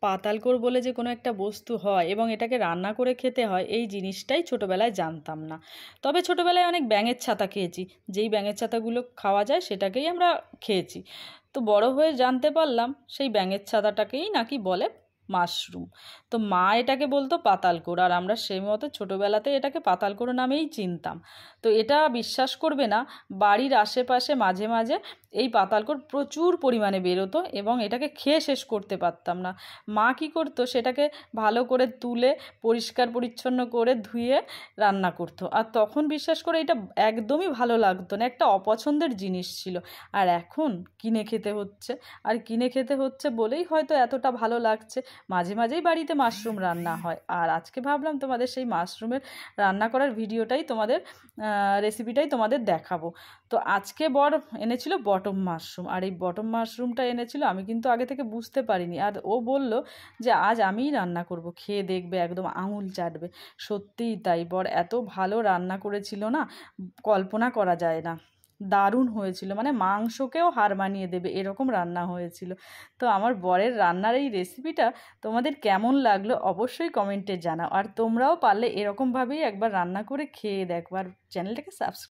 পাতালকোর বলে যে কোনো একটা বস্তু হয় এবং এটাকে রান্না করে খেতে হয়, এই জিনিসটাই ছোটোবেলায় জানতাম না। তবে ছোটোবেলায় অনেক ব্যাঙের ছাতা খেয়েছি, যেই ব্যাঙের ছাতাগুলো খাওয়া যায় সেটাকেই আমরা খেয়েছি। তো বড় হয়ে জানতে পারলাম সেই ব্যাঙের ছাতাটাকেই নাকি বলে মাশরুম। তো মা এটাকে বলতো পাতালকোর, আর আমরা সেই মতো ছোটোবেলাতে এটাকে পাতালকোর নামেই চিনতাম। তো এটা বিশ্বাস করবে না, বাড়ির আশেপাশে মাঝে মাঝে এই পাতালকোর প্রচুর পরিমাণে বেরোতো এবং এটাকে খেয়ে শেষ করতে পারতাম না। মা কী করতো, সেটাকে ভালো করে তুলে পরিষ্কার পরিচ্ছন্ন করে ধুয়ে রান্না করতো, আর তখন বিশ্বাস করে এটা একদমই ভালো লাগতো না, একটা অপছন্দের জিনিস ছিল। আর এখন কিনে খেতে হচ্ছে, আর কিনে খেতে হচ্ছে বলেই হয়তো এতটা ভালো লাগছে। মাঝে মাঝেই বাড়িতে মাশরুম রান্না হয়, আর আজকে ভাবলাম তোমাদের সেই মাশরুমের রান্না করার ভিডিওটাই তোমাদের রেসিপিটাই তোমাদের দেখাবো। তো আজকে বর এনেছিল বটম মাশরুম, আর এই বটম মাশরুমটা এনেছিল আমি কিন্তু আগে থেকে বুঝতে পারিনি, আর ও বলল যে আজ আমিই রান্না করব, খেয়ে দেখবে একদম আঙুল চাটবে। সত্যিই তাই, বর এত ভালো রান্না করেছিল না, কল্পনা করা যায় না। দারুণ হয়েছিল, মানে মাংসকেও হার মানিয়ে দেবে এরকম রান্না হয়েছিল। তো আমার বরের রান্নার এই রেসিপিটা তোমাদের কেমন লাগলো অবশ্যই কমেন্টে জানাও, আর তোমরাও পারলে এরকমভাবেই একবার রান্না করে খেয়ে দেখো, আর চ্যানেলটাকে সাবস্ক্রাইব